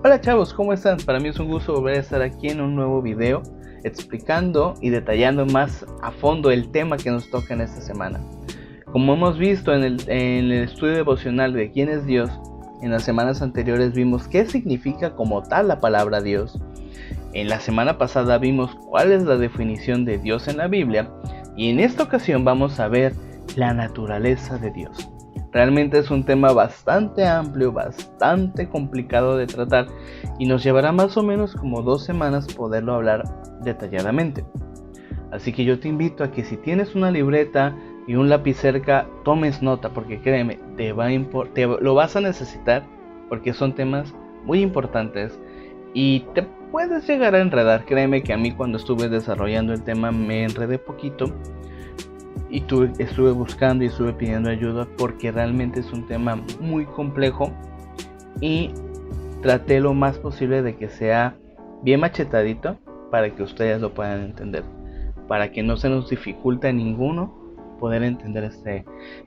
Hola chavos, ¿cómo están? Para mí es un gusto volver a estar aquí en un nuevo video explicando y detallando más a fondo el tema que nos toca en esta semana. Como hemos visto en el estudio devocional de quién es Dios, en las semanas anteriores vimos qué significa como tal la palabra Dios. En la semana pasada vimos cuál es la definición de Dios en la Biblia y en esta ocasión vamos a ver la naturaleza de Dios. Realmente es un tema bastante amplio, bastante complicado de tratar y nos llevará más o menos como 2 semanas poderlo hablar detalladamente. Así que yo te invito a que si tienes una libreta y un lápiz cerca, tomes nota porque créeme, lo vas a necesitar porque son temas muy importantes y te puedes llegar a enredar. Créeme que a mí cuando estuve desarrollando el tema me enredé poquito. Y estuve buscando y estuve pidiendo ayuda porque realmente es un tema muy complejo y traté lo más posible de que sea bien machetadito para que ustedes lo puedan entender, para que no se nos dificulte a ninguno poder entender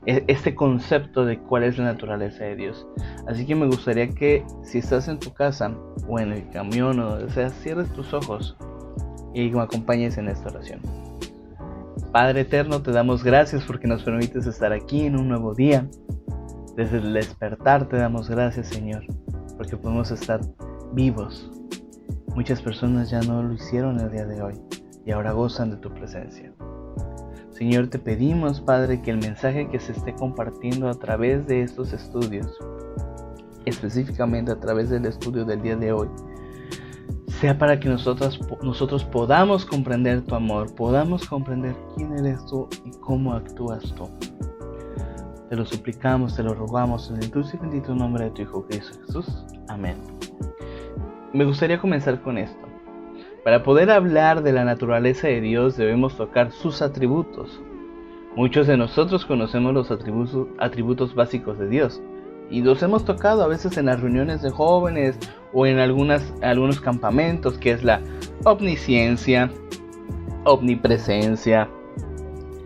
este concepto de cuál es la naturaleza de Dios. Así que me gustaría que si estás en tu casa o en el camión o donde sea, cierres tus ojos y me acompañes en esta oración. Padre eterno, te damos gracias porque nos permites estar aquí en un nuevo día. Desde el despertar te damos gracias, Señor, porque podemos estar vivos. Muchas personas ya no lo hicieron el día de hoy y ahora gozan de tu presencia. Señor, te pedimos, Padre, que el mensaje que se esté compartiendo a través de estos estudios, específicamente a través del estudio del día de hoy, sea para que nosotros podamos comprender tu amor, podamos comprender quién eres tú y cómo actúas tú. Te lo suplicamos, te lo rogamos en el dulce y bendito nombre de tu Hijo Cristo Jesús. Amén. Me gustaría comenzar con esto. Para poder hablar de la naturaleza de Dios debemos tocar sus atributos. Muchos de nosotros conocemos los atributos básicos de Dios. Y los hemos tocado a veces en las reuniones de jóvenes o en algunos campamentos, que es la omnisciencia, omnipresencia,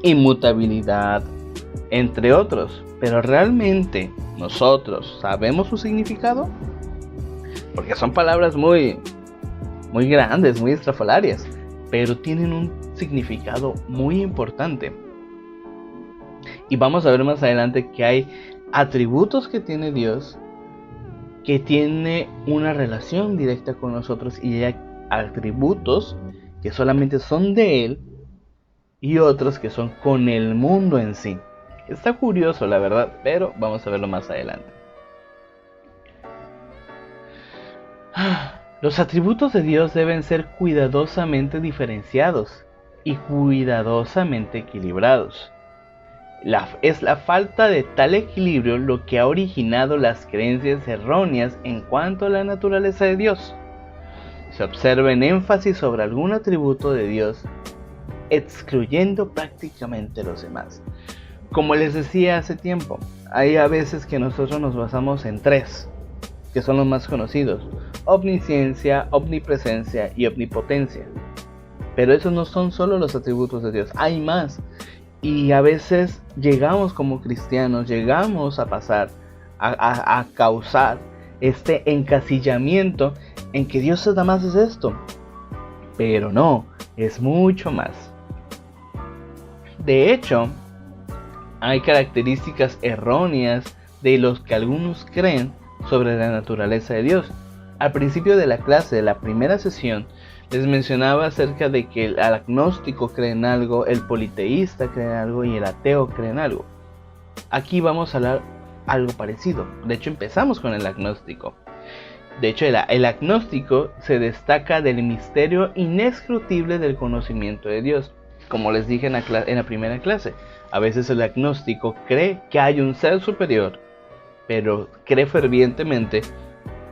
inmutabilidad, entre otros. Pero ¿realmente nosotros sabemos su significado? Porque son palabras muy grandes, muy estrafalarias, pero tienen un significado muy importante. Y vamos a ver más adelante que hay atributos que tiene Dios que tiene una relación directa con nosotros y hay atributos que solamente son de Él y otros que son con el mundo en sí. Está curioso la verdad, pero vamos a verlo más adelante. Los atributos de Dios deben ser cuidadosamente diferenciados y cuidadosamente equilibrados. Es la falta de tal equilibrio lo que ha originado las creencias erróneas en cuanto a la naturaleza de Dios. Se observa en énfasis sobre algún atributo de Dios, excluyendo prácticamente los demás. Como les decía hace tiempo, hay a veces que nosotros nos basamos en 3, que son los más conocidos: omnisciencia, omnipresencia y omnipotencia. Pero esos no son solo los atributos de Dios, hay más. Y a veces llegamos como cristianos, llegamos a pasar, a causar este encasillamiento en que Dios nada más es esto. Pero no, es mucho más. De hecho, hay características erróneas de los que algunos creen sobre la naturaleza de Dios. Al principio de la clase, de la primera sesión, les mencionaba acerca de que el agnóstico cree en algo, el politeísta cree en algo y el ateo cree en algo. Aquí vamos a hablar algo parecido. De hecho, empezamos con el agnóstico. De hecho, el agnóstico se destaca del misterio inescrutible del conocimiento de Dios. Como les dije en la primera clase, a veces el agnóstico cree que hay un ser superior, pero cree fervientemente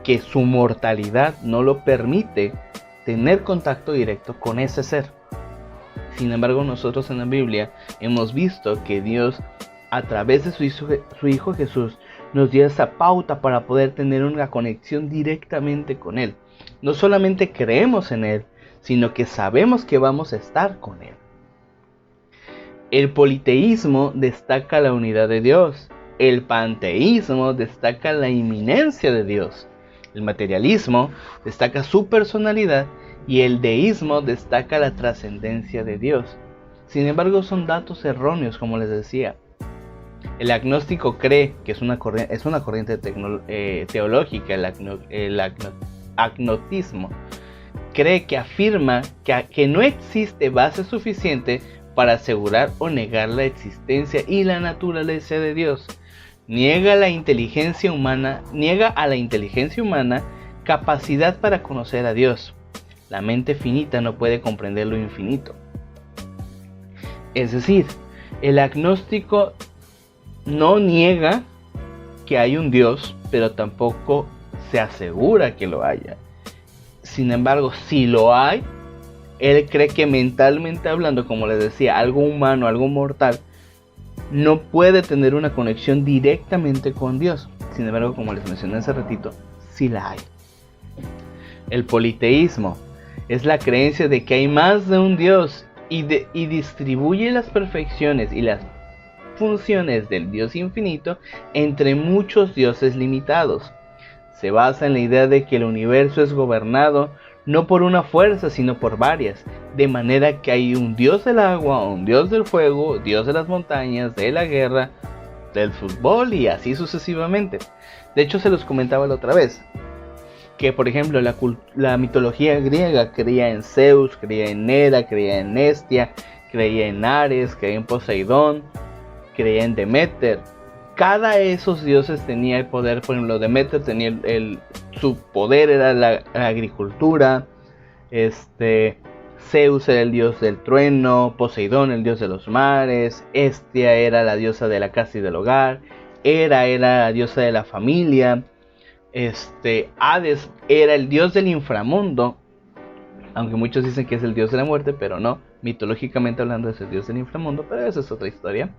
que su mortalidad no lo permite tener contacto directo con ese ser. Sin embargo, nosotros en la Biblia hemos visto que Dios, a través de su Hijo Jesús, nos dio esa pauta para poder tener una conexión directamente con Él. No solamente creemos en Él, sino que sabemos que vamos a estar con Él. El politeísmo destaca la unidad de Dios. El panteísmo destaca la inminencia de Dios. El materialismo destaca su personalidad y el deísmo destaca la trascendencia de Dios. Sin embargo, son datos erróneos, como les decía. El agnóstico cree que es una corriente teológica, el agnotismo. Cree que afirma que no existe base suficiente para asegurar o negar la existencia y la naturaleza de Dios. Niega a la inteligencia humana capacidad para conocer a Dios. La mente finita no puede comprender lo infinito. Es decir, el agnóstico no niega que hay un Dios, pero tampoco se asegura que lo haya. Sin embargo, si lo hay, él cree que mentalmente hablando, como les decía, algo humano, algo mortal, no puede tener una conexión directamente con Dios. Sin embargo, como les mencioné hace ratito, sí la hay. El politeísmo es la creencia de que hay más de un Dios y distribuye las perfecciones y las funciones del Dios infinito entre muchos dioses limitados. Se basa en la idea de que el universo es gobernado no por una fuerza, sino por varias, de manera que hay un dios del agua, un dios del fuego, dios de las montañas, de la guerra, del fútbol y así sucesivamente. De hecho, se los comentaba la otra vez, que por ejemplo la mitología griega creía en Zeus, creía en Hera, creía en Hestia, creía en Ares, creía en Poseidón, creía en Demeter. Cada de esos dioses tenía el poder. Por ejemplo, Demeter tenía su poder era la agricultura. Zeus era el dios del trueno. Poseidón el dios de los mares. Hestia era la diosa de la casa y del hogar. Hera era la diosa de la familia. Hades era el dios del inframundo. Aunque muchos dicen que es el dios de la muerte, pero no. Mitológicamente hablando es el dios del inframundo, pero esa es otra historia.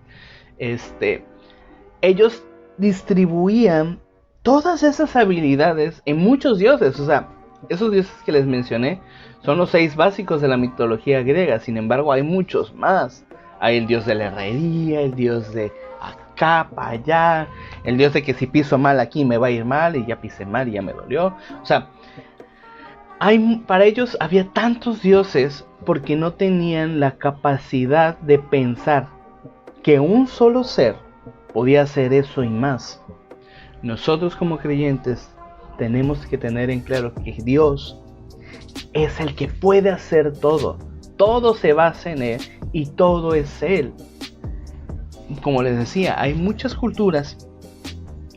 Ellos distribuían todas esas habilidades en muchos dioses. O sea, esos dioses que les mencioné son los 6 básicos de la mitología griega. Sin embargo, hay muchos más. Hay el dios de la herrería, el dios de acá para allá, el dios de que si piso mal aquí me va a ir mal y ya pisé mal y ya me dolió. O sea, para ellos había tantos dioses porque no tenían la capacidad de pensar que un solo ser podía hacer eso y más. Nosotros como creyentes tenemos que tener en claro que Dios es el que puede hacer todo. Todo se basa en Él y todo es Él. Como les decía, hay muchas culturas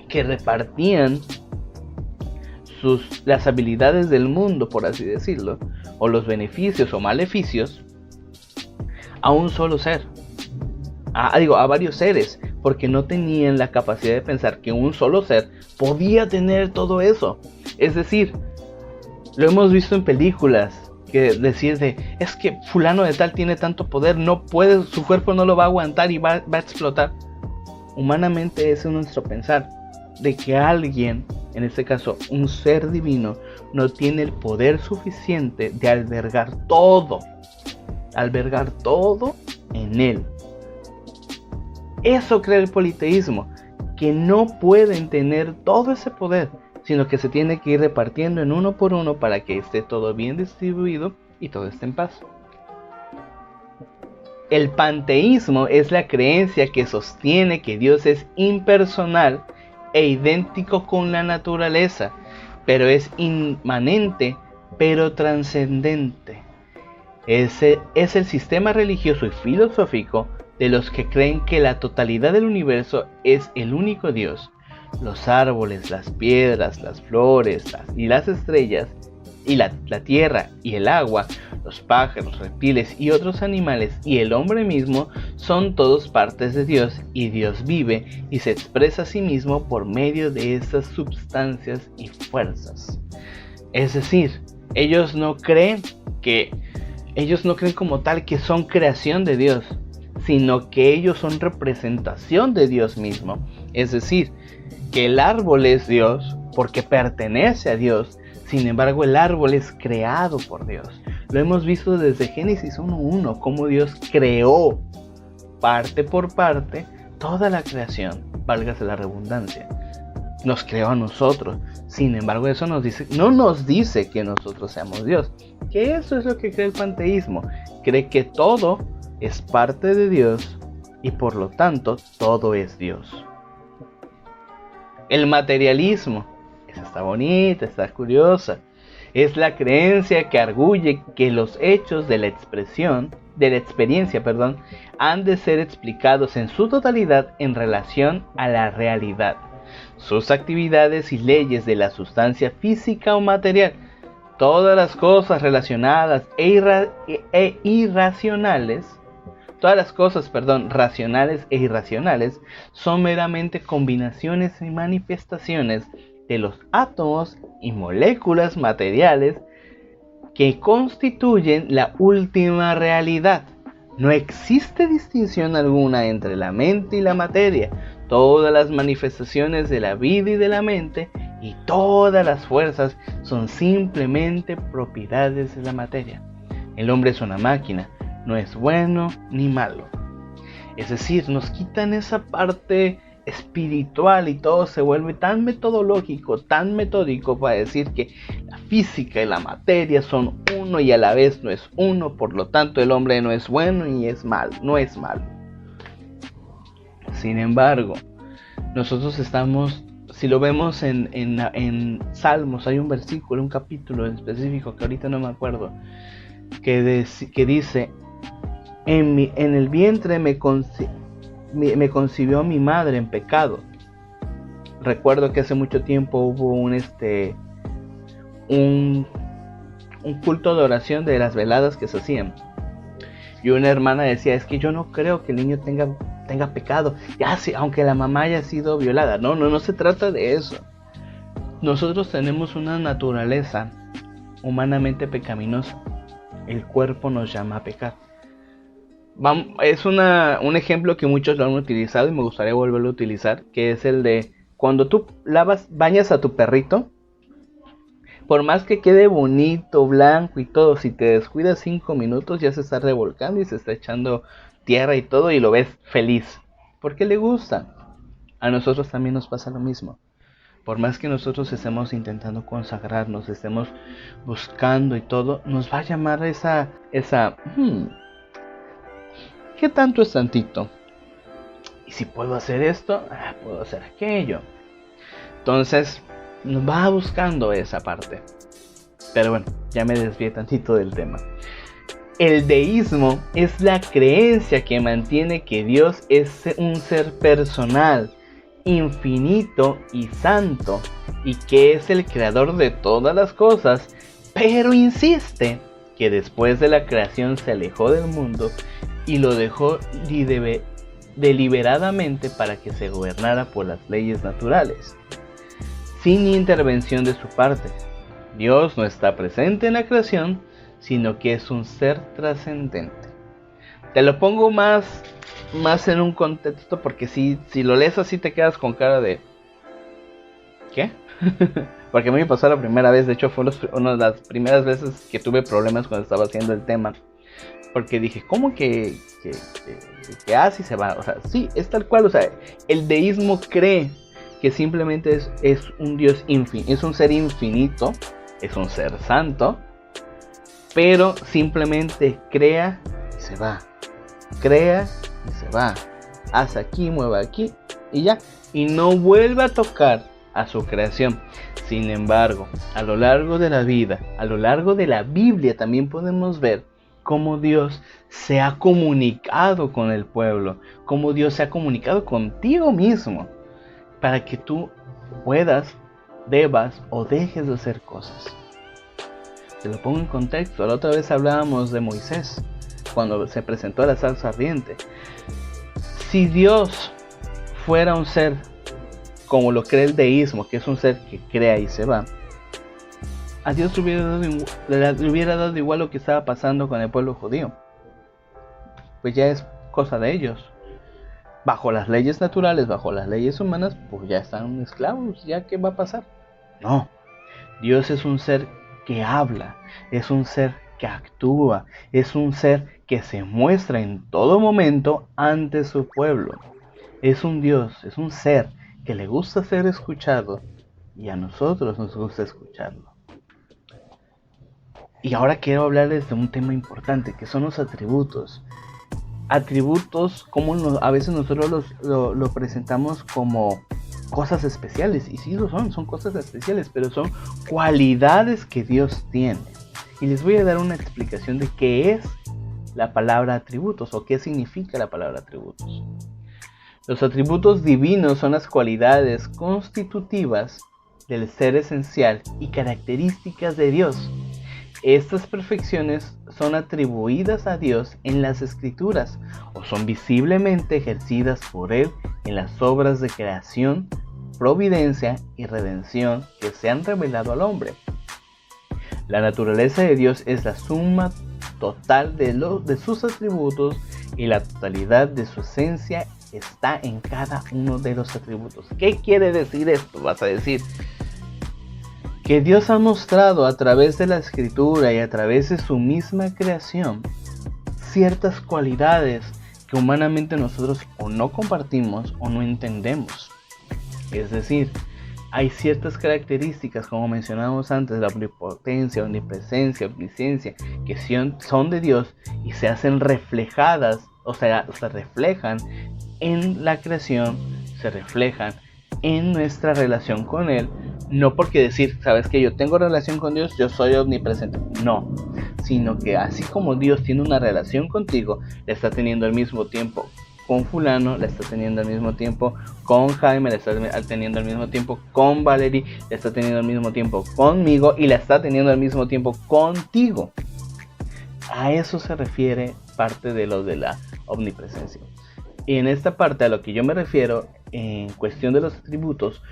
que repartían las habilidades del mundo, por así decirlo, o los beneficios o maleficios a un solo ser. A varios seres, porque no tenían la capacidad de pensar que un solo ser podía tener todo eso. Es decir, lo hemos visto en películas, que decir es que fulano de tal tiene tanto poder, no puede, su cuerpo no lo va a aguantar y va a explotar. Humanamente ese es nuestro pensar, de que alguien, en este caso un ser divino, no tiene el poder suficiente de albergar todo en él. Eso crea el politeísmo, que no pueden tener todo ese poder, sino que se tiene que ir repartiendo en uno por uno para que esté todo bien distribuido y todo esté en paz. El panteísmo es la creencia que sostiene que Dios es impersonal e idéntico con la naturaleza, pero es inmanente, pero trascendente. Ese es el sistema religioso y filosófico de los que creen que la totalidad del universo es el único Dios. Los árboles, las piedras, las flores y las estrellas, y la tierra y el agua, los pájaros, reptiles y otros animales, y el hombre mismo, son todos partes de Dios, y Dios vive y se expresa a sí mismo por medio de esas substancias y fuerzas. Es decir, ellos no creen como tal que son creación de Dios, sino que ellos son representación de Dios mismo. Es decir, que el árbol es Dios porque pertenece a Dios. Sin embargo, el árbol es creado por Dios. Lo hemos visto desde Génesis 1:1, cómo Dios creó parte por parte toda la creación, válgase la redundancia. nos creó a nosotros. Sin embargo, eso no nos dice que nosotros seamos Dios. Que eso es lo que cree el panteísmo. Cree que todo es parte de Dios y por lo tanto todo es Dios. El materialismo, esa está bonita, está curiosa. Es la creencia que arguye que los hechos de la experiencia, han de ser explicados en su totalidad en relación a la realidad, sus actividades y leyes de la sustancia física o material. Todas las cosas relacionadas racionales e irracionales, son meramente combinaciones y manifestaciones de los átomos y moléculas materiales que constituyen la última realidad. No existe distinción alguna entre la mente y la materia. Todas las manifestaciones de la vida y de la mente y todas las fuerzas son simplemente propiedades de la materia. El hombre es una máquina, no es bueno ni malo. Es decir, nos quitan esa parte espiritual y todo se vuelve tan metodológico, tan metódico para decir que la física y la materia son uno y a la vez no es uno, por lo tanto el hombre no es bueno y no es malo. Sin embargo, nosotros estamos, si lo vemos en Salmos, hay un versículo, un capítulo en específico que ahorita no me acuerdo, que dice: en el vientre me concibió mi madre en pecado. Recuerdo que hace mucho tiempo hubo un culto de oración de las veladas que se hacían. Y una hermana decía: es que yo no creo que el niño tenga pecado, ya sí, aunque la mamá haya sido violada. No se trata de eso. Nosotros tenemos una naturaleza humanamente pecaminosa. El cuerpo nos llama a pecar. Es un ejemplo que muchos lo han utilizado y me gustaría volverlo a utilizar, que es el de cuando tú bañas a tu perrito. Por más que quede bonito, blanco y todo, si te descuidas 5 minutos ya se está revolcando y se está echando tierra y todo y lo ves feliz, porque le gusta. A nosotros también nos pasa lo mismo. Por más que nosotros estemos intentando consagrarnos, estemos buscando y todo, nos va a llamar esa ¿qué tanto es tantito? Y si puedo hacer esto, puedo hacer aquello. Entonces nos va buscando esa parte. Pero bueno, ya me desvié tantito del tema. El deísmo es la creencia que mantiene que Dios es un ser personal, infinito y santo, y que es el creador de todas las cosas, pero insiste que después de la creación se alejó del mundo y lo dejó deliberadamente para que se gobernara por las leyes naturales, sin intervención de su parte. Dios no está presente en la creación, sino que es un ser trascendente. Te lo pongo más en un contexto, porque si lo lees así te quedas con cara de ¿qué? Porque a mí me pasó la primera vez. De hecho fue una de las primeras veces que tuve problemas cuando estaba haciendo el tema, porque dije, ¿cómo que así se va? O sea, sí, es tal cual. O sea, el deísmo cree que simplemente es un Dios infinito, es un ser infinito, es un ser santo, pero simplemente crea y se va, crea y se va, hace aquí, mueve aquí y ya, y no vuelve a tocar a su creación. Sin embargo, a lo largo de la vida, a lo largo de la Biblia también podemos ver cómo Dios se ha comunicado con el pueblo, cómo Dios se ha comunicado contigo mismo, para que tú puedas, debas o dejes de hacer cosas. Te lo pongo en contexto. La otra vez hablábamos de Moisés, cuando se presentó a la zarza ardiente. Si Dios fuera un ser como lo cree el deísmo, que es un ser que crea y se va, a Dios le hubiera dado igual lo que estaba pasando con el pueblo judío. Pues ya es cosa de ellos. Bajo las leyes naturales, bajo las leyes humanas, pues ya están esclavos. ¿Ya qué va a pasar? No. Dios es un ser que habla, es un ser que actúa, es un ser que se muestra en todo momento ante su pueblo. Es un Dios, es un ser que le gusta ser escuchado y a nosotros nos gusta escucharlo. Y ahora quiero hablarles de un tema importante, que son los atributos. Atributos, como a veces nosotros lo presentamos como cosas especiales, y sí lo son cosas especiales, pero son cualidades que Dios tiene. Y les voy a dar una explicación de qué es la palabra atributos o qué significa la palabra atributos. Los atributos divinos son las cualidades constitutivas del ser esencial y características de Dios. Estas perfecciones son atribuidas a Dios en las Escrituras o son visiblemente ejercidas por Él en las obras de creación, providencia y redención que se han revelado al hombre. La naturaleza de Dios es la suma total de sus atributos y la totalidad de su esencia está en cada uno de los atributos. ¿Qué quiere decir esto? Vas a decir que Dios ha mostrado a través de la Escritura y a través de su misma creación ciertas cualidades que humanamente nosotros o no compartimos o no entendemos. Es decir, hay ciertas características, como mencionábamos antes, la omnipotencia, omnipresencia, omnisciencia, que son de Dios y se hacen reflejadas, o sea, se reflejan en la creación, se reflejan en nuestra relación con Él. No porque decir, sabes que yo tengo relación con Dios, yo soy omnipresente. No, sino que así como Dios tiene una relación contigo, la está teniendo al mismo tiempo con fulano, la está teniendo al mismo tiempo con Jaime, la está teniendo al mismo tiempo con Valerie, la está teniendo al mismo tiempo conmigo y la está teniendo al mismo tiempo contigo. A eso se refiere parte de lo de la omnipresencia. Y en esta parte a lo que yo me refiero en cuestión de los atributos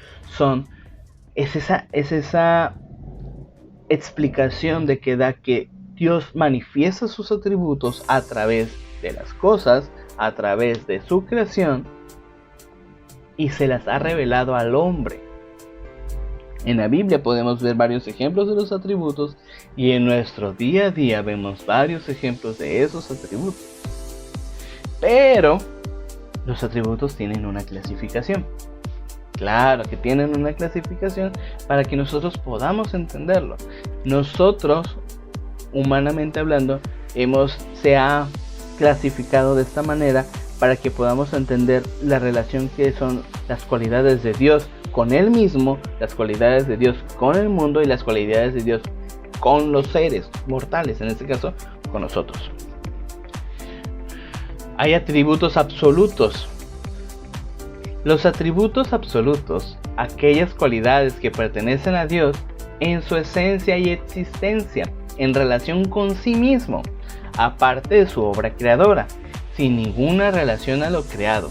es esa explicación de que da que Dios manifiesta sus atributos a través de las cosas, a través de su creación, y se las ha revelado al hombre. En la Biblia podemos ver varios ejemplos de los atributos y en nuestro día a día vemos varios ejemplos de esos atributos. Pero los atributos tienen una clasificación. Claro que tienen una clasificación para que nosotros podamos entenderlo. Nosotros, humanamente hablando, se ha clasificado de esta manera para que podamos entender la relación que son las cualidades de Dios con Él mismo, las cualidades de Dios con el mundo y las cualidades de Dios con los seres mortales, en este caso con nosotros. Hay atributos absolutos. Los atributos absolutos, aquellas cualidades que pertenecen a Dios en su esencia y existencia, en relación con sí mismo, aparte de su obra creadora, sin ninguna relación a lo creado.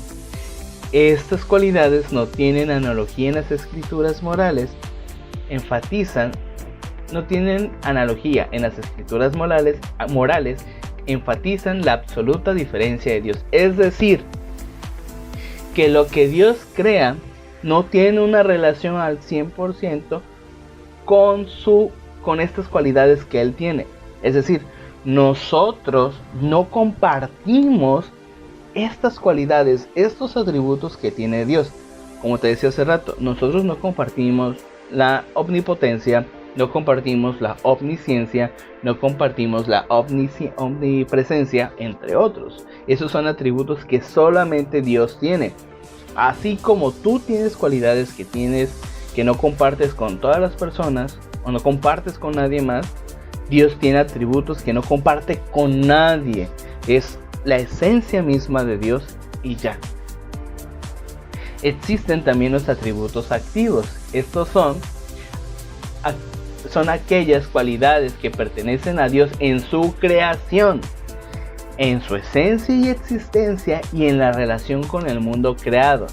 Estas cualidades no tienen analogía en las escrituras morales, enfatizan la absoluta diferencia de Dios. Es decir, que lo que Dios crea no tiene una relación al 100% con estas cualidades que Él tiene. Es decir, nosotros no compartimos estas cualidades, estos atributos que tiene Dios. Como te decía hace rato, nosotros no compartimos la omnipotencia, no compartimos la omnisciencia, no compartimos la omnipresencia, entre otros. Esos son atributos que solamente Dios tiene. Así como tú tienes cualidades que no compartes con todas las personas o no compartes con nadie más, Dios tiene atributos que no comparte con nadie. Es la esencia misma de Dios y ya. Existen también los atributos activos. Estos son aquellas cualidades que pertenecen a Dios en su creación, en su esencia y existencia y en la relación con el mundo creado,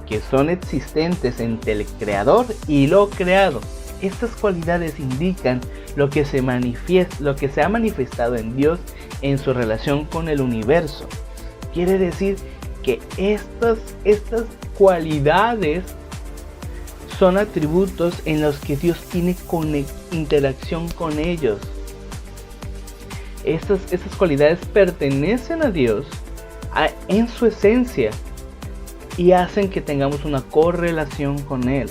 que son existentes entre el creador y lo creado. Estas cualidades indican lo que se ha manifestado en Dios en su relación con el universo. Quiere decir que estas cualidades son atributos en los que Dios tiene interacción con ellos. Estas cualidades pertenecen a Dios en su esencia y hacen que tengamos una correlación con Él.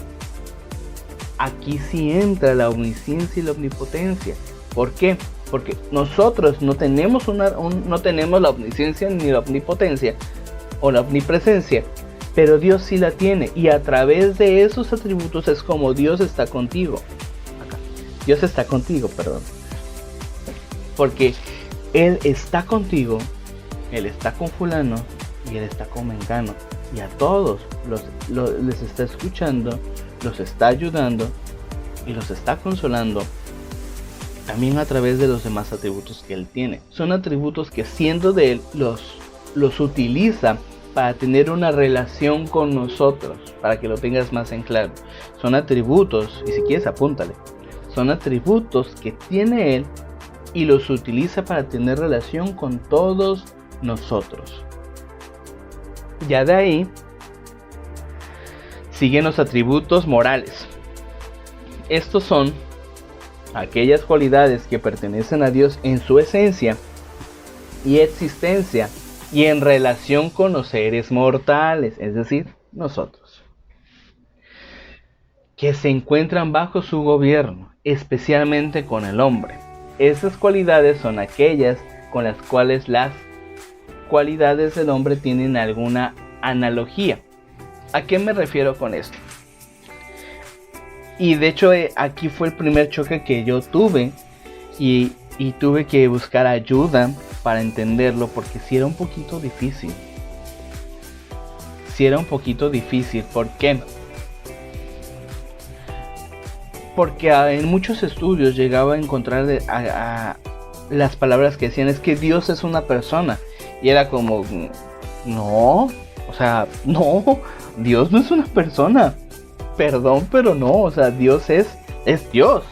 Aquí sí entra la omnisciencia y la omnipotencia. ¿Por qué? Porque nosotros no tenemos no tenemos la omnisciencia ni la omnipotencia o la omnipresencia, pero Dios sí la tiene, y a través de esos atributos es como Dios está contigo. Dios está contigo, perdón. Porque Él está contigo, Él está con fulano y Él está con mengano. Y a todos les está escuchando, los está ayudando y los está consolando. También a través de los demás atributos que Él tiene. Son atributos que, siendo de Él, los utiliza para tener una relación con nosotros, para que lo tengas más en claro. Son atributos, y si quieres apúntale, son atributos que tiene Él y los utiliza para tener relación con todos nosotros. Ya de ahí siguen los atributos morales. Estos son aquellas cualidades que pertenecen a Dios en su esencia y existencia y en relación con los seres mortales, es decir, nosotros, que se encuentran bajo su gobierno, especialmente con el hombre. Esas cualidades son aquellas con las cuales las cualidades del hombre tienen alguna analogía. ¿A qué me refiero con esto? Y de hecho aquí fue el primer choque que yo tuve y tuve que buscar ayuda para entenderlo, porque sí era un poquito difícil. ¿Por qué? Porque en muchos estudios llegaba a encontrar las palabras que decían es que Dios es una persona. Y era como, no, Dios no es una persona. Perdón, pero no, o sea, Dios es Dios.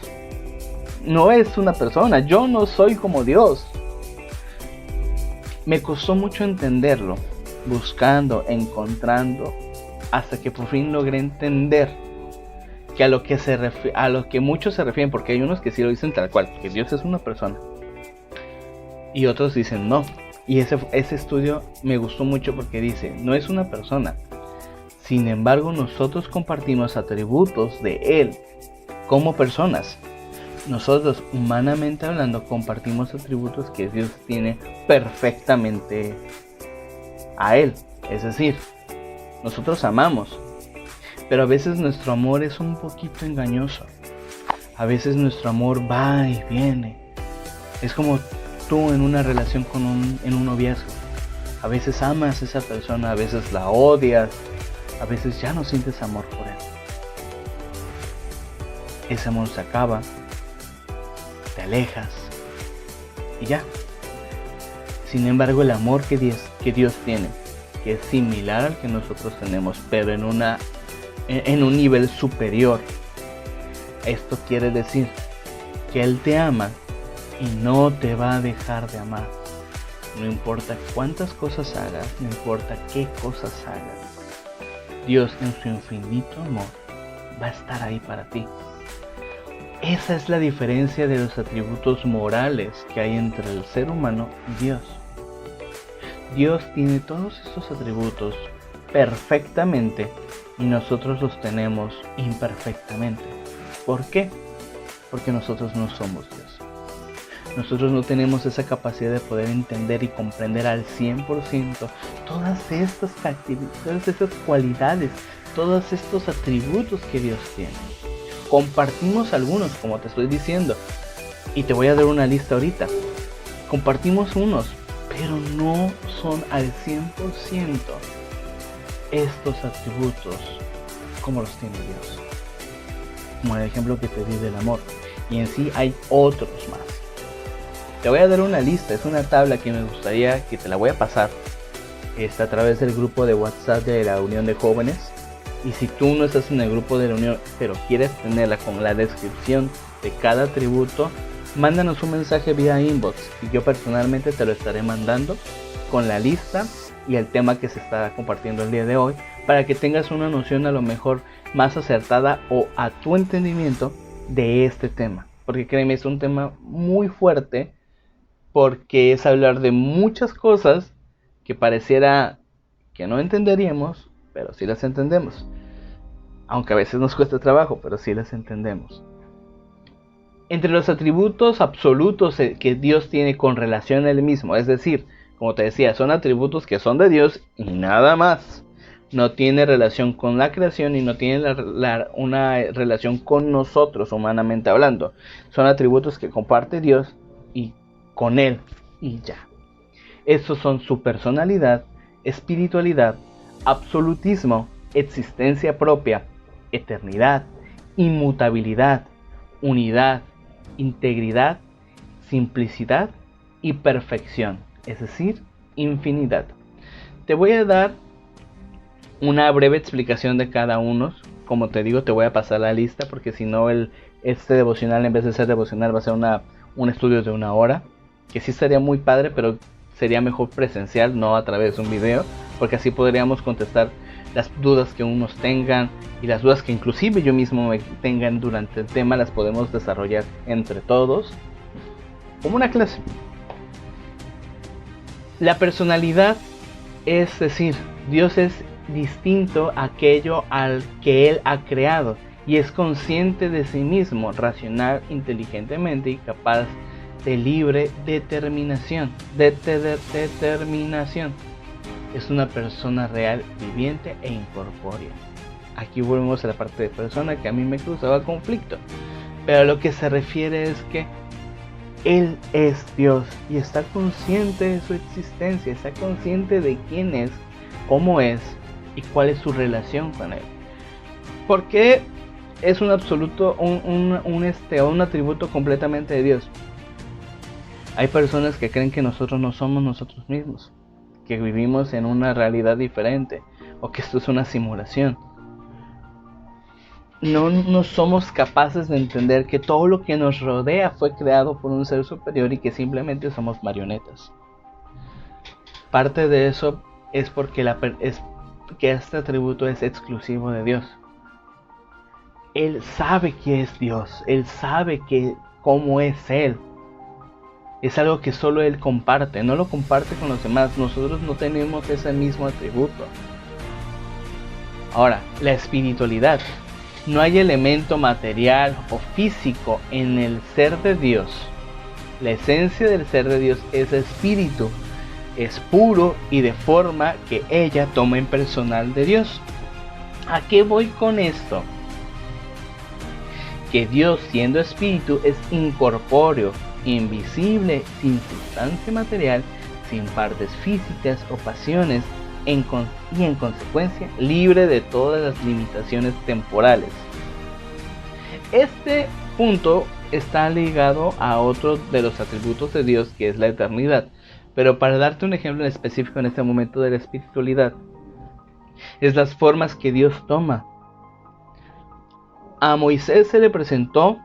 No es una persona, yo no soy como Dios. Me costó mucho entenderlo, buscando, encontrando, hasta que por fin logré entender que a lo que muchos se refieren, porque hay unos que sí lo dicen tal cual, que Dios es una persona, y otros dicen no. Y ese estudio me gustó mucho porque dice, no es una persona, sin embargo nosotros compartimos atributos de Él como personas. Nosotros, humanamente hablando, compartimos atributos que Dios tiene perfectamente a Él. Es decir, nosotros amamos, pero a veces nuestro amor es un poquito engañoso. A veces nuestro amor va y viene. Es como tú en una relación en un noviazgo. A veces amas a esa persona, a veces la odias, a veces ya no sientes amor por él. Ese amor se acaba, te alejas y ya. Sin embargo, el amor que Dios tiene, que es similar al que nosotros tenemos, pero en un nivel superior. Esto quiere decir que Él te ama y no te va a dejar de amar. No importa cuántas cosas hagas, no importa qué cosas hagas. Dios, en su infinito amor, va a estar ahí para ti. Esa es la diferencia de los atributos morales que hay entre el ser humano y Dios. Dios tiene todos estos atributos perfectamente y nosotros los tenemos imperfectamente. ¿Por qué? Porque nosotros no somos Dios. Nosotros no tenemos esa capacidad de poder entender y comprender al 100% todas estas cualidades, todos estos atributos que Dios tiene. Compartimos algunos, como te estoy diciendo, y te voy a dar una lista ahorita. Compartimos unos, pero no son al 100% estos atributos como los tiene Dios. Como el ejemplo que te di del amor. Y en sí hay otros más. Te voy a dar una lista, es una tabla que me gustaría que te la voy a pasar. Está a través del grupo de WhatsApp de la Unión de Jóvenes. Y si tú no estás en el grupo de la Unión, pero quieres tenerla con la descripción de cada atributo, mándanos un mensaje vía inbox y yo personalmente te lo estaré mandando con la lista y el tema que se está compartiendo el día de hoy, para que tengas una noción a lo mejor más acertada o a tu entendimiento de este tema. Porque créeme, es un tema muy fuerte, porque es hablar de muchas cosas que pareciera que no entenderíamos, pero sí las entendemos. Aunque a veces nos cuesta trabajo, pero sí las entendemos. Entre los atributos absolutos que Dios tiene con relación a Él mismo, es decir, como te decía, son atributos que son de Dios y nada más. No tiene relación con la creación y no tiene una relación con nosotros, humanamente hablando. Son atributos que comparte Dios y con Él y ya. Estos son su personalidad, espiritualidad, absolutismo, existencia propia, eternidad, inmutabilidad, unidad, integridad, simplicidad y perfección, es decir, infinidad. Te voy a dar una breve explicación de cada uno. Como te digo, te voy a pasar la lista porque si no este devocional, en vez de ser devocional, va a ser un estudio de 1 hora, que sí sería muy padre, pero sería mejor presencial, no a través de un video, porque así podríamos contestar las dudas que unos tengan y las dudas que inclusive yo mismo me tengan durante el tema, las podemos desarrollar entre todos como una clase. La personalidad, es decir, Dios es distinto a aquello al que Él ha creado y es consciente de sí mismo, racional, inteligentemente y capaz de libre determinación. Es una persona real, viviente e incorpórea. Aquí volvemos a la parte de persona que a mí me causaba conflicto, pero a lo que se refiere es que Él es Dios y está consciente de su existencia, está consciente de quién es, cómo es y cuál es su relación con Él. Porque es un absoluto, un atributo completamente de Dios. Hay personas que creen que nosotros no somos nosotros mismos, que vivimos en una realidad diferente o que esto es una simulación. No somos capaces de entender que todo lo que nos rodea fue creado por un ser superior y que simplemente somos marionetas. Parte de eso es porque que este atributo es exclusivo de Dios. Él sabe que es Dios, Él sabe cómo es Él. Es algo que solo Él comparte, no lo comparte con los demás. Nosotros no tenemos ese mismo atributo. Ahora, la espiritualidad. No hay elemento material o físico en el ser de Dios. La esencia del ser de Dios es espíritu, es puro y de forma que ella toma en personal de Dios. ¿A qué voy con esto? Que Dios, siendo espíritu, es incorpóreo, invisible, sin sustancia material, sin partes físicas o pasiones, y en consecuencia libre de todas las limitaciones temporales. Este punto está ligado a otro de los atributos de Dios, que es la eternidad. Pero para darte un ejemplo en específico en este momento de la espiritualidad, es las formas que Dios toma. A Moisés se le presentó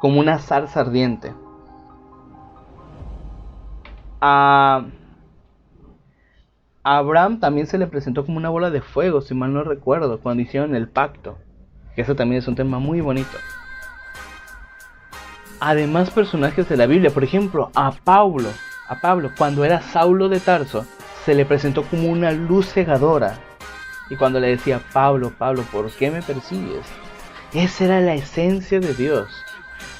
como una zarza ardiente. A Abraham también se le presentó como una bola de fuego, si mal no recuerdo, cuando hicieron el pacto. Que eso también es un tema muy bonito. Además, personajes de la Biblia, por ejemplo, a Pablo, cuando era Saulo de Tarso, se le presentó como una luz cegadora. Y cuando le decía, Pablo, ¿por qué me persigues? Esa era la esencia de Dios.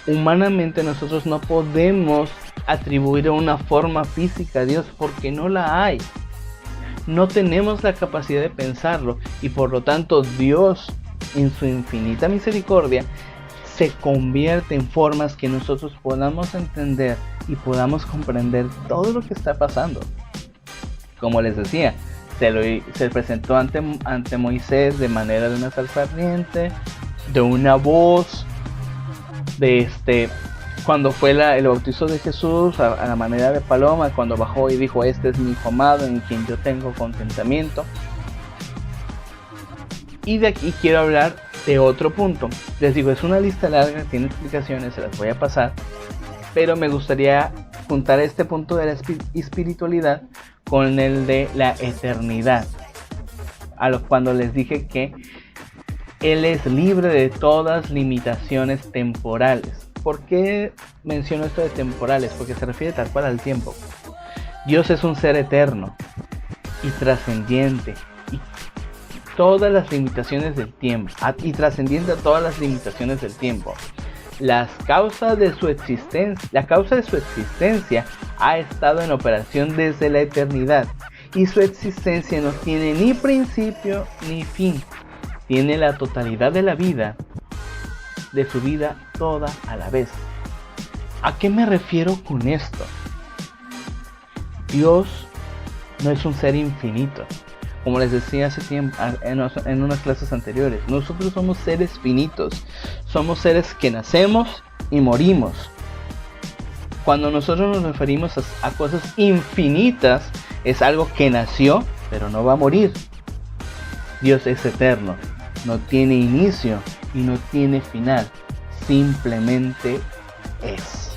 Humanamente nosotros no podemos atribuir una forma física a Dios porque no la hay. No tenemos la capacidad de pensarlo y por lo tanto Dios, en su infinita misericordia, se convierte en formas que nosotros podamos entender y podamos comprender todo lo que está pasando. Como les decía, se presentó ante Moisés de manera de una zarza ardiente, de una voz, cuando fue el bautizo de Jesús a la manera de paloma, cuando bajó y dijo, este es mi hijo amado en quien yo tengo contentamiento. Y de aquí quiero hablar de otro punto. Les digo, es una lista larga, tiene explicaciones, se las voy a pasar, pero me gustaría juntar este punto de la espiritualidad con el de la eternidad. Cuando les dije que Él es libre de todas limitaciones temporales. ¿Por qué menciono esto de temporales? Porque se refiere tal cual al tiempo. Dios es un ser eterno y trascendiente todas las limitaciones del tiempo y trascendiente a todas las limitaciones del tiempo. La causa de su existencia ha estado en operación desde la eternidad, y su existencia no tiene ni principio ni fin. Tiene la totalidad de la vida, de su vida toda a la vez. ¿A qué me refiero con esto? Dios no es un ser infinito. Como les decía hace tiempo en unas clases anteriores, nosotros somos seres finitos. Somos seres que nacemos y morimos. Cuando nosotros nos referimos a cosas infinitas, es algo que nació, pero no va a morir. Dios es eterno, no tiene inicio y no tiene final, simplemente es.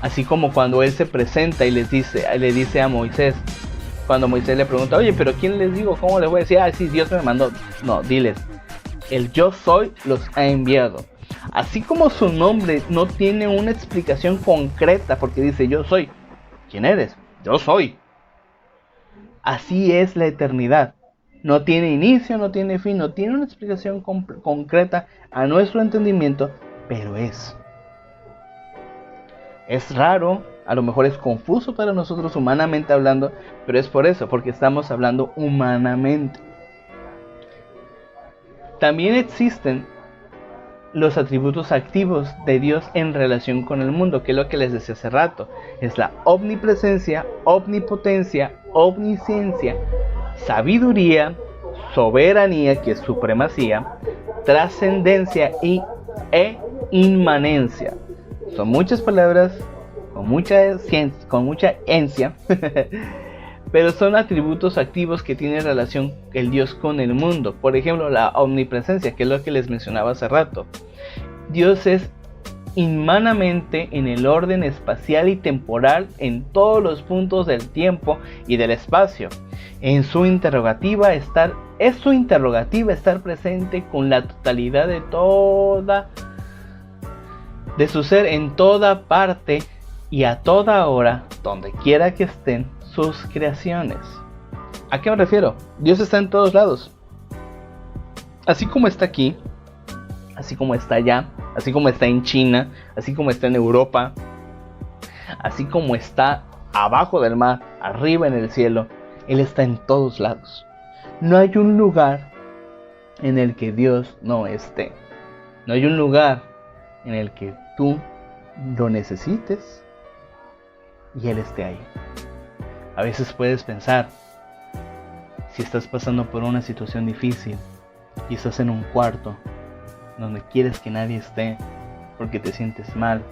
Así como cuando Él se presenta y le dice a Moisés, cuando Moisés le pregunta, oye, pero ¿quién les digo? ¿Cómo les voy a decir? Ah, sí, Dios me mandó. No, diles, el yo soy los ha enviado. Así como su nombre no tiene una explicación concreta porque dice yo soy. ¿Quién eres? Yo soy. Así es la eternidad. No tiene inicio, no tiene fin, no tiene una explicación concreta a nuestro entendimiento, pero es. Es raro, a lo mejor es confuso para nosotros humanamente hablando, pero es por eso, porque estamos hablando humanamente. También existen los atributos activos de Dios en relación con el mundo, que es lo que les decía hace rato. Es la omnipresencia, omnipotencia, omnisciencia, sabiduría, soberanía, que es supremacía, trascendencia e inmanencia. Son muchas palabras, con mucha ciencia, pero son atributos activos que tienen relación el Dios con el mundo. Por ejemplo, la omnipresencia, que es lo que les mencionaba hace rato. Dios es inmanente en el orden espacial y temporal en todos los puntos del tiempo y del espacio. Es su interrogativa estar presente con la totalidad de su ser en toda parte y a toda hora, donde quiera que estén sus creaciones. ¿A qué me refiero? Dios está en todos lados. Así como está aquí, así como está allá, así como está en China, así como está en Europa, así como está abajo del mar, arriba en el cielo, Él está en todos lados. No hay un lugar en el que Dios no esté. No hay un lugar en el que tú lo necesites y Él esté ahí. A veces puedes pensar, si estás pasando por una situación difícil y estás en un cuarto donde quieres que nadie esté porque te sientes mal,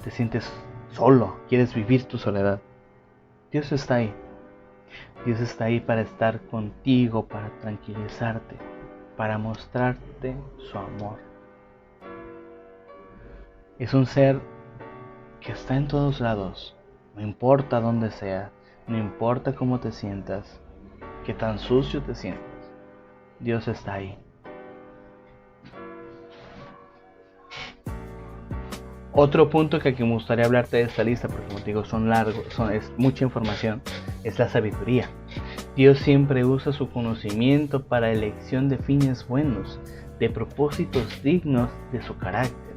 te sientes solo, quieres vivir tu soledad. Dios está ahí. Dios está ahí para estar contigo, para tranquilizarte, para mostrarte su amor. Es un ser que está en todos lados. No importa dónde sea, no importa cómo te sientas, qué tan sucio te sientas, Dios está ahí. Otro punto que me gustaría hablarte de esta lista, porque como te digo son largos, es mucha información, es la sabiduría. Dios siempre usa su conocimiento para elección de fines buenos, de propósitos dignos de su carácter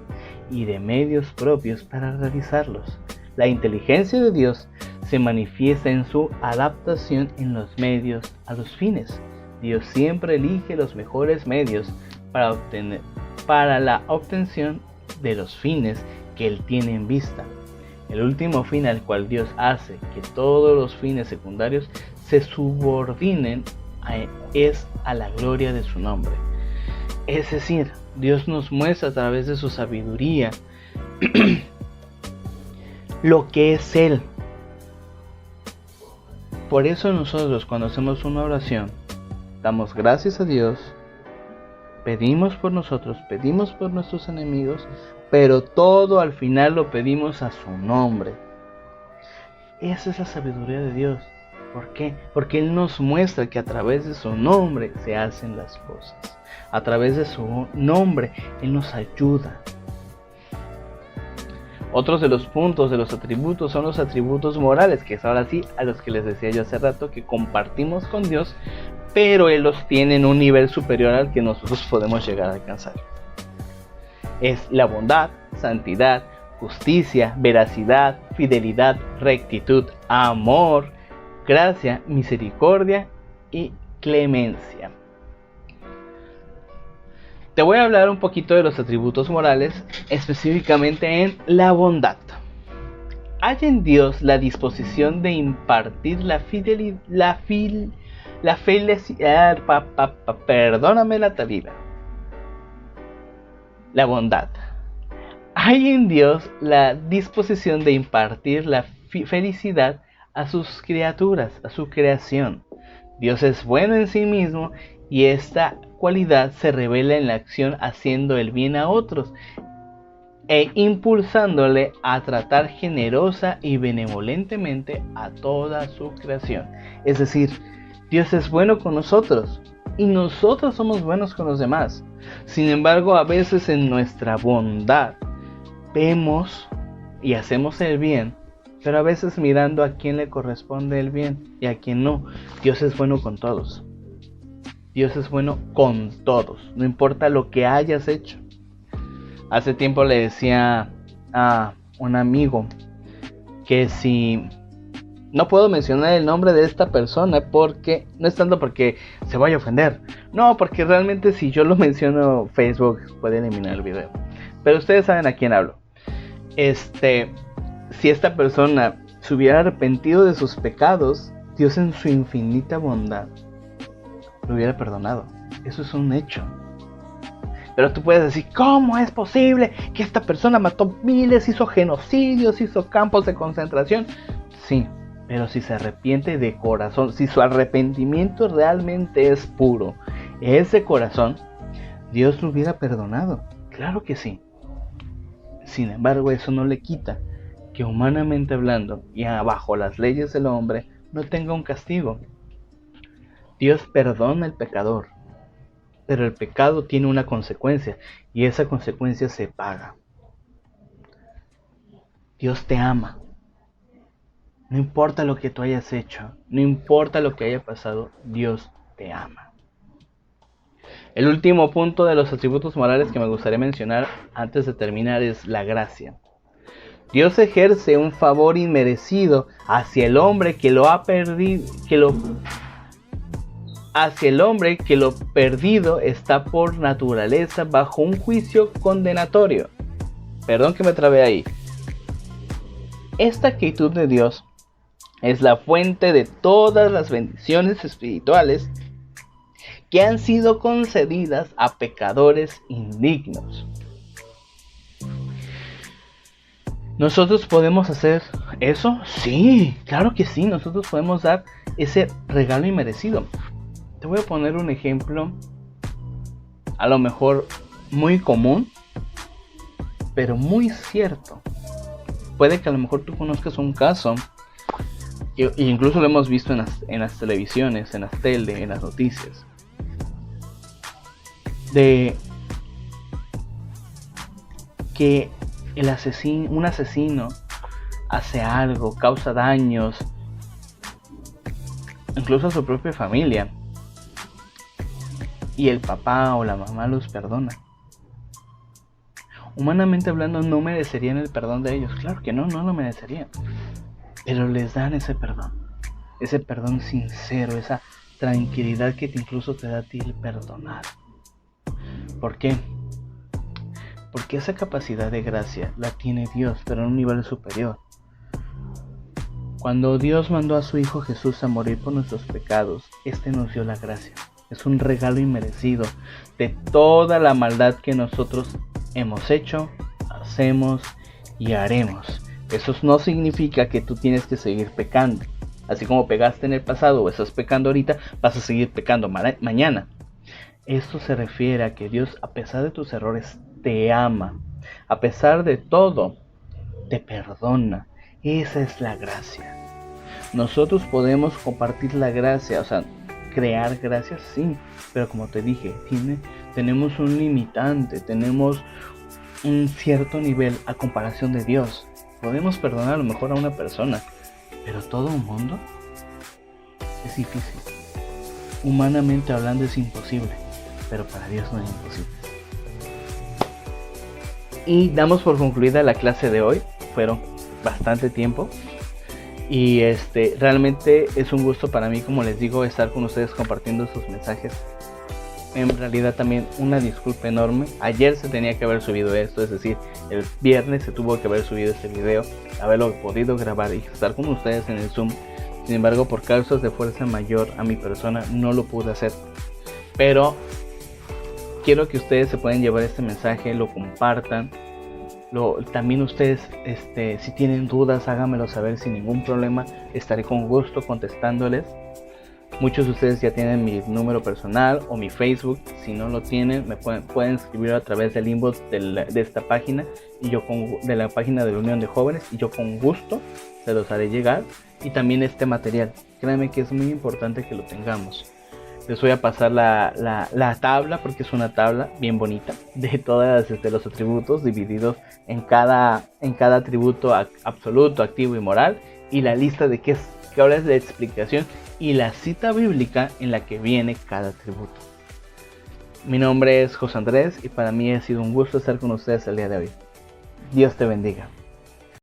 y de medios propios para realizarlos. La inteligencia de Dios se manifiesta en su adaptación en los medios a los fines. Dios siempre elige los mejores medios para la obtención de los fines que Él tiene en vista. El último fin al cual Dios hace que todos los fines secundarios se subordinen es a la gloria de su nombre. Es decir, Dios nos muestra a través de su sabiduría lo que es Él. Por eso nosotros cuando hacemos una oración, damos gracias a Dios, pedimos por nosotros, pedimos por nuestros enemigos, pero todo al final lo pedimos a su nombre. Esa es la sabiduría de Dios. ¿Por qué? Porque Él nos muestra que a través de su nombre se hacen las cosas. A través de su nombre Él nos ayuda. Otros de los puntos de los atributos son los atributos morales, que es ahora sí a los que les decía yo hace rato que compartimos con Dios, pero Él los tiene en un nivel superior al que nosotros podemos llegar a alcanzar. Es la bondad, santidad, justicia, veracidad, fidelidad, rectitud, amor, gracia, misericordia y clemencia. Te voy a hablar un poquito de los atributos morales, específicamente en la bondad. Hay en Dios la disposición de impartir la felicidad, perdóname la talida. La bondad. Hay en Dios la disposición de impartir la felicidad a sus criaturas, a su creación. Dios es bueno en sí mismo y esta cualidad se revela en la acción haciendo el bien a otros e impulsándole a tratar generosa y benevolentemente a toda su creación. Es decir, Dios es bueno con nosotros y nosotros somos buenos con los demás. Sin embargo, a veces en nuestra bondad vemos y hacemos el bien, pero a veces mirando a quién le corresponde el bien y a quién no. Dios es bueno con todos. Dios es bueno con todos, no importa lo que hayas hecho. Hace tiempo le decía a un amigo que si no puedo mencionar el nombre de esta persona porque no es tanto porque se vaya a ofender, no, porque realmente si yo lo menciono Facebook puede eliminar el video, pero ustedes saben a quién hablo. Si esta persona se hubiera arrepentido de sus pecados, Dios en su infinita bondad lo hubiera perdonado. Eso es un hecho. Pero tú puedes decir, ¿cómo es posible que esta persona mató miles, hizo genocidios, hizo campos de concentración? Sí, pero si se arrepiente de corazón, si su arrepentimiento realmente es puro, es de corazón, Dios lo hubiera perdonado. Claro que sí. Sin embargo, eso no le quita que humanamente hablando y bajo las leyes del hombre no tenga un castigo. Dios perdona al pecador, pero el pecado tiene una consecuencia y esa consecuencia se paga. Dios te ama. No importa lo que tú hayas hecho, no importa lo que haya pasado, Dios te ama. El último punto de los atributos morales que me gustaría mencionar antes de terminar es la gracia. Dios ejerce un favor inmerecido hacia el hombre que lo ha perdido, hacia el hombre que lo perdido está por naturaleza bajo un juicio condenatorio. Perdón que me trabé ahí. Esta actitud de Dios es la fuente de todas las bendiciones espirituales que han sido concedidas a pecadores indignos. ¿Nosotros podemos hacer eso? Sí, claro que sí, nosotros podemos dar ese regalo inmerecido. Te voy a poner un ejemplo, a lo mejor muy común, pero muy cierto. Puede que a lo mejor tú conozcas un caso, e incluso lo hemos visto en las televisiones, en las tele, en las noticias, de que un asesino hace algo, causa daños, incluso a su propia familia, y el papá o la mamá los perdona. Humanamente hablando, no merecerían el perdón de ellos. Claro que no lo merecerían. Pero les dan ese perdón sincero, esa tranquilidad que incluso te da a ti el perdonar. ¿Por qué? Porque esa capacidad de gracia la tiene Dios, pero en un nivel superior. Cuando Dios mandó a su Hijo Jesús a morir por nuestros pecados, nos dio la gracia. Es un regalo inmerecido de toda la maldad que nosotros hemos hecho, hacemos y haremos. Eso no significa que tú tienes que seguir pecando. Así como pegaste en el pasado o estás pecando ahorita, vas a seguir pecando mañana. Esto se refiere a que Dios, a pesar de tus errores, te ama. A pesar de todo, te perdona. Esa es la gracia. Nosotros podemos compartir la gracia, o sea, crear gracia, sí, pero como te dije, tenemos un limitante, tenemos un cierto nivel a comparación de Dios. Podemos perdonar a lo mejor a una persona, pero todo un mundo es difícil. humanamente hablando es imposible, pero para Dios no es imposible. Y damos por concluida la clase de hoy. Fueron bastante tiempo. Y realmente es un gusto para mí, como les digo, estar con ustedes compartiendo sus mensajes. En realidad también una disculpa enorme. Ayer se tenía que haber subido esto, es decir, el viernes se tuvo que haber subido este video, haberlo podido grabar y estar con ustedes en el Zoom. Sin embargo, por causas de fuerza mayor a mi persona no lo pude hacer. Pero quiero que ustedes se puedan llevar este mensaje, lo compartan. También ustedes, si tienen dudas, háganmelo saber sin ningún problema. Estaré con gusto contestándoles. Muchos de ustedes ya tienen mi número personal o mi Facebook. Si no lo tienen, me pueden escribir a través del inbox de esta página y de la página de la Unión de Jóvenes, y yo con gusto se los haré llegar. Y también este material, créanme que es muy importante que lo tengamos. Les voy a pasar la tabla, porque es una tabla bien bonita de todos los atributos divididos en cada atributo absoluto, activo y moral, y la lista de qué hora es la explicación y la cita bíblica en la que viene cada atributo. Mi nombre es José Andrés y para mí ha sido un gusto estar con ustedes el día de hoy. Dios te bendiga.